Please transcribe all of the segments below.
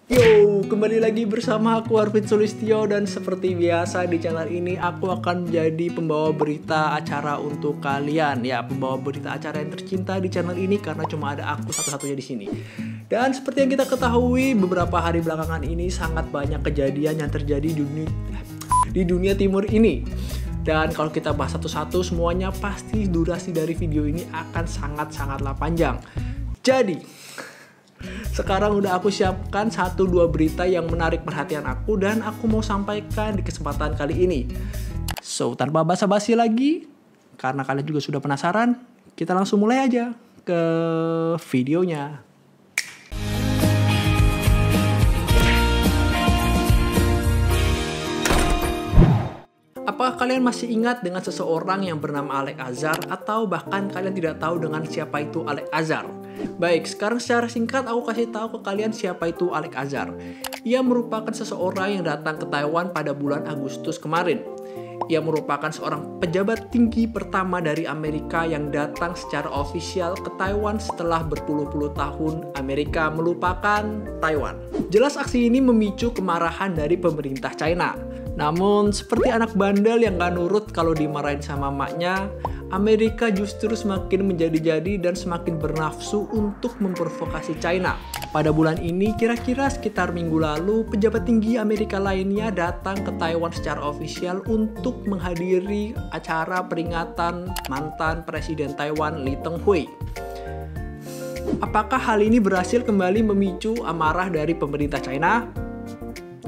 Yo, kembali lagi bersama aku Arvin Sulistyo, dan seperti biasa di channel ini aku akan menjadi pembawa berita acara untuk kalian. Ya, pembawa berita acara yang tercinta di channel ini karena cuma ada aku satu-satunya di sini. Dan seperti yang kita ketahui, beberapa hari belakangan ini sangat banyak kejadian yang terjadi di dunia timur ini. Dan kalau kita bahas satu-satu semuanya, pasti durasi dari video ini akan sangat-sangatlah panjang. Jadi sekarang udah aku siapkan 1-2 berita yang menarik perhatian aku dan aku mau sampaikan di kesempatan kali ini. So, tanpa basa-basi lagi, karena kalian juga sudah penasaran, kita langsung mulai aja ke videonya. Apakah kalian masih ingat dengan seseorang yang bernama Alex Azar, atau bahkan kalian tidak tahu dengan siapa itu Alex Azar? Baik, sekarang secara singkat aku kasih tahu ke kalian siapa itu Alex Azar. Ia merupakan seseorang yang datang ke Taiwan pada bulan Agustus kemarin. Ia merupakan seorang pejabat tinggi pertama dari Amerika yang datang secara ofisial ke Taiwan setelah berpuluh-puluh tahun Amerika melupakan Taiwan. Jelas aksi ini memicu kemarahan dari pemerintah China. Namun, seperti anak bandel yang gak nurut kalau dimarahin sama maknya, Amerika justru semakin menjadi-jadi dan semakin bernafsu untuk memprovokasi China. Pada bulan ini, kira-kira sekitar minggu lalu, pejabat tinggi Amerika lainnya datang ke Taiwan secara ofisial untuk menghadiri acara peringatan mantan Presiden Taiwan Lee Teng-hui. Apakah hal ini berhasil kembali memicu amarah dari pemerintah China?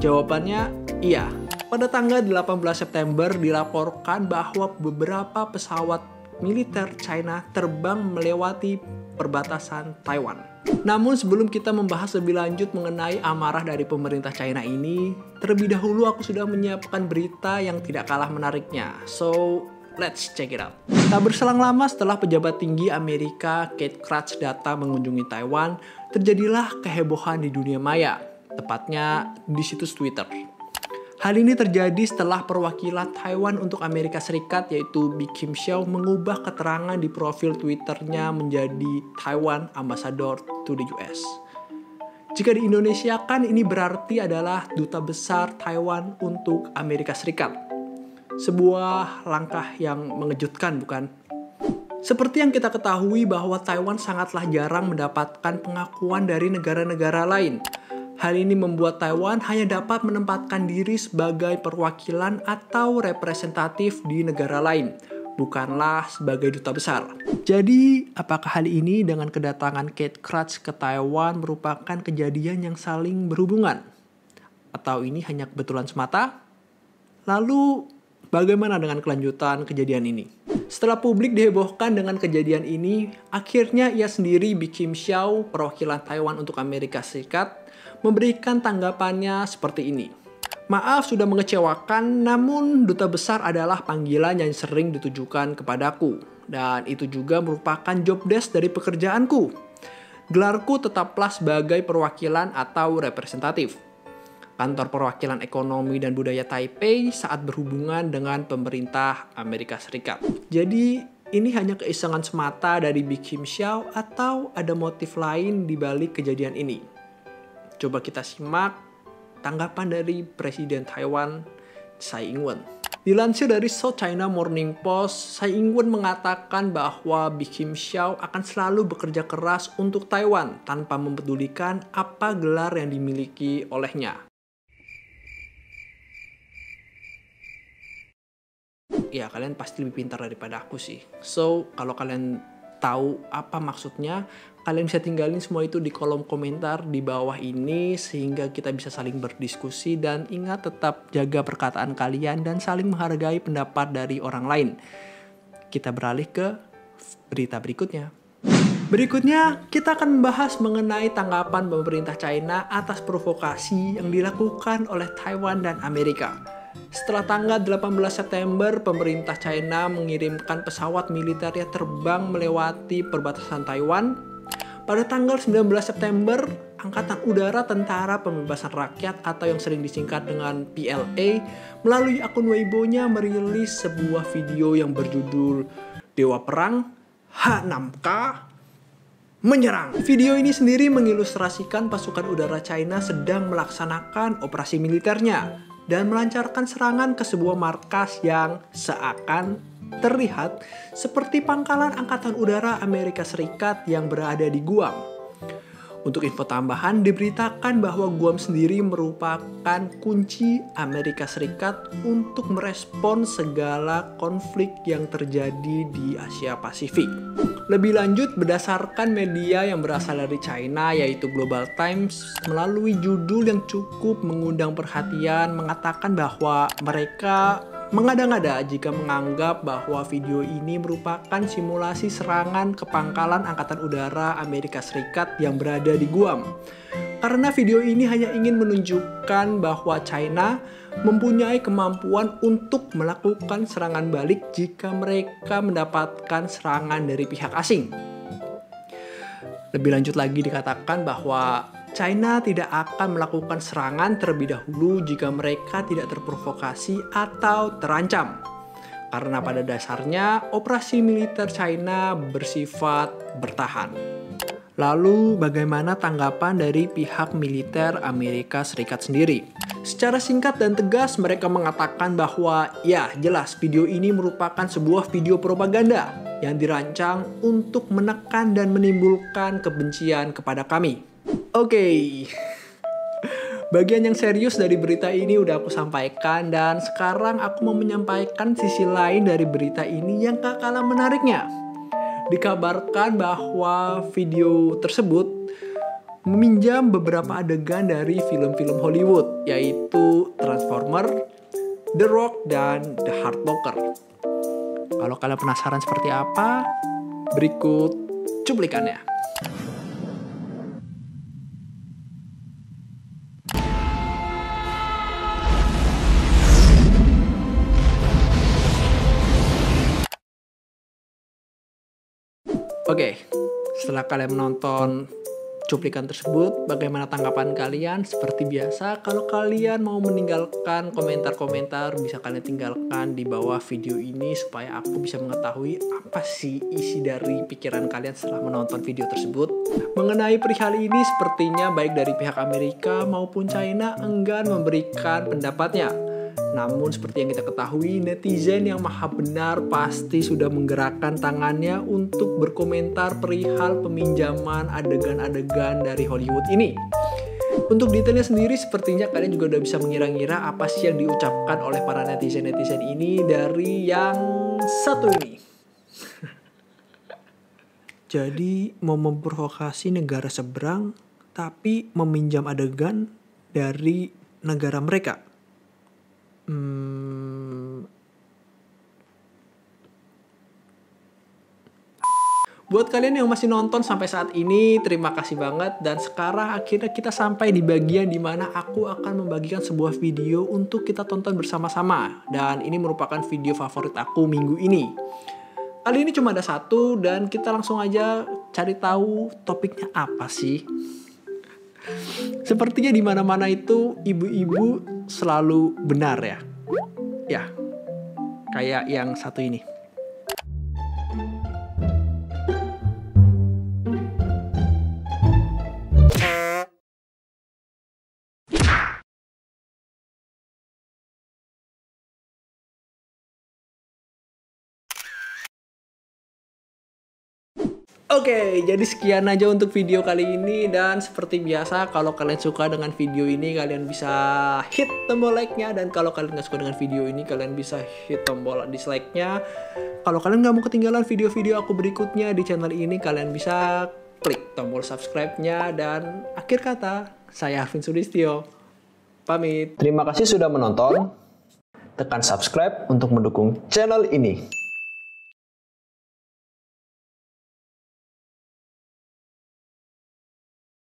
Jawabannya, iya. Pada tanggal 18 September dilaporkan bahwa beberapa pesawat militer China terbang melewati perbatasan Taiwan. Namun sebelum kita membahas lebih lanjut mengenai amarah dari pemerintah China ini, terlebih dahulu aku sudah menyiapkan berita yang tidak kalah menariknya. So, let's check it out. Tak berselang lama setelah pejabat tinggi Amerika Keith Krach datang mengunjungi Taiwan, terjadilah kehebohan di dunia maya, tepatnya di situs Twitter. Hal ini terjadi setelah perwakilan Taiwan untuk Amerika Serikat yaitu Bi Kim Xiao mengubah keterangan di profil Twitternya menjadi Taiwan Ambassador to the US. Jika di Indonesia kan ini berarti adalah Duta Besar Taiwan untuk Amerika Serikat. Sebuah langkah yang mengejutkan, bukan? Seperti yang kita ketahui bahwa Taiwan sangatlah jarang mendapatkan pengakuan dari negara-negara lain. Hal ini membuat Taiwan hanya dapat menempatkan diri sebagai perwakilan atau representatif di negara lain, bukanlah sebagai duta besar. Jadi, apakah hal ini dengan kedatangan Keith Krach ke Taiwan merupakan kejadian yang saling berhubungan? Atau ini hanya kebetulan semata? Lalu, bagaimana dengan kelanjutan kejadian ini? Setelah publik dihebohkan dengan kejadian ini, akhirnya ia sendiri, Bi Kim Xiao, perwakilan Taiwan untuk Amerika Serikat, memberikan tanggapannya seperti ini. Maaf sudah mengecewakan, namun duta besar adalah panggilan yang sering ditujukan kepadaku. Dan itu juga merupakan job desk dari pekerjaanku. Gelarku tetaplah sebagai perwakilan atau representatif. Kantor perwakilan ekonomi dan budaya Taipei saat berhubungan dengan pemerintah Amerika Serikat. Jadi ini hanya keisengan semata dari Bi Kim Xiao atau ada motif lain di balik kejadian ini? Coba kita simak tanggapan dari Presiden Taiwan, Tsai Ing-wen. Dilansir dari South China Morning Post, Tsai Ing-wen mengatakan bahwa Bi Kim Xiao akan selalu bekerja keras untuk Taiwan tanpa mempedulikan apa gelar yang dimiliki olehnya. Ya, kalian pasti lebih pintar daripada aku sih. So, kalau kalian tahu apa maksudnya, kalian bisa tinggalin semua itu di kolom komentar di bawah ini sehingga kita bisa saling berdiskusi, dan ingat tetap jaga perkataan kalian dan saling menghargai pendapat dari orang lain. Kita beralih ke berita berikutnya. Berikutnya, kita akan membahas mengenai tanggapan pemerintah China atas provokasi yang dilakukan oleh Taiwan dan Amerika. Setelah tanggal 18 September, pemerintah China mengirimkan pesawat militernya terbang melewati perbatasan Taiwan. Pada tanggal 19 September, Angkatan Udara Tentara Pembebasan Rakyat atau yang sering disingkat dengan PLA melalui akun Weibo-nya merilis sebuah video yang berjudul Dewa Perang H6K menyerang. Video ini sendiri mengilustrasikan pasukan udara China sedang melaksanakan operasi militernya dan melancarkan serangan ke sebuah markas yang seakan terlihat seperti pangkalan Angkatan Udara Amerika Serikat yang berada di Guam. Untuk info tambahan, diberitakan bahwa Guam sendiri merupakan kunci Amerika Serikat untuk merespon segala konflik yang terjadi di Asia Pasifik. Lebih lanjut, berdasarkan media yang berasal dari China yaitu Global Times, melalui judul yang cukup mengundang perhatian mengatakan bahwa mereka mengada-ngada jika menganggap bahwa video ini merupakan simulasi serangan ke pangkalan Angkatan Udara Amerika Serikat yang berada di Guam. Karena video ini hanya ingin menunjukkan bahwa China mempunyai kemampuan untuk melakukan serangan balik jika mereka mendapatkan serangan dari pihak asing. Lebih lanjut lagi dikatakan bahwa China tidak akan melakukan serangan terlebih dahulu jika mereka tidak terprovokasi atau terancam. Karena pada dasarnya operasi militer China bersifat bertahan. Lalu bagaimana tanggapan dari pihak militer Amerika Serikat sendiri? Secara singkat dan tegas mereka mengatakan bahwa ya jelas video ini merupakan sebuah video propaganda yang dirancang untuk menekan dan menimbulkan kebencian kepada kami. Oke, bagian yang serius dari berita ini udah aku sampaikan dan sekarang aku mau menyampaikan sisi lain dari berita ini yang gak kalah menariknya. Dikabarkan bahwa video tersebut meminjam beberapa adegan dari film-film Hollywood yaitu Transformer, The Rock, dan The Hurt Locker. Kalau kalian penasaran seperti apa, berikut cuplikannya. Oke, setelah kalian menonton cuplikan tersebut, bagaimana tanggapan kalian? Seperti biasa, kalau kalian mau meninggalkan komentar-komentar, bisa kalian tinggalkan di bawah video ini supaya aku bisa mengetahui apa sih isi dari pikiran kalian setelah menonton video tersebut. Mengenai perihal ini, sepertinya baik dari pihak Amerika maupun China enggan memberikan pendapatnya. Namun seperti yang kita ketahui, netizen yang maha benar pasti sudah menggerakkan tangannya untuk berkomentar perihal peminjaman adegan-adegan dari Hollywood ini. Untuk detailnya sendiri sepertinya kalian juga udah bisa mengira-ngira apa sih yang diucapkan oleh para netizen-netizen ini dari yang satu ini. Jadi mau memprovokasi negara seberang tapi meminjam adegan dari negara mereka. Buat kalian yang masih nonton sampai saat ini, terima kasih banget. Dan sekarang akhirnya kita sampai di bagian dimana aku akan membagikan sebuah video untuk kita tonton bersama-sama. Dan ini merupakan video favorit aku minggu ini. Kali ini cuma ada satu dan kita langsung aja cari tahu topiknya apa sih. Sepertinya di mana-mana itu ibu-ibu selalu benar ya. Ya, kayak yang satu ini. Oke, jadi sekian aja untuk video kali ini. Dan seperti biasa, kalau kalian suka dengan video ini, kalian bisa hit tombol like-nya. Dan kalau kalian nggak suka dengan video ini, kalian bisa hit tombol dislike-nya. Kalau kalian nggak mau ketinggalan video-video aku berikutnya di channel ini, kalian bisa klik tombol subscribe-nya. Dan akhir kata, saya Arvin Sudistyo pamit. Terima kasih sudah menonton. Tekan subscribe untuk mendukung channel ini.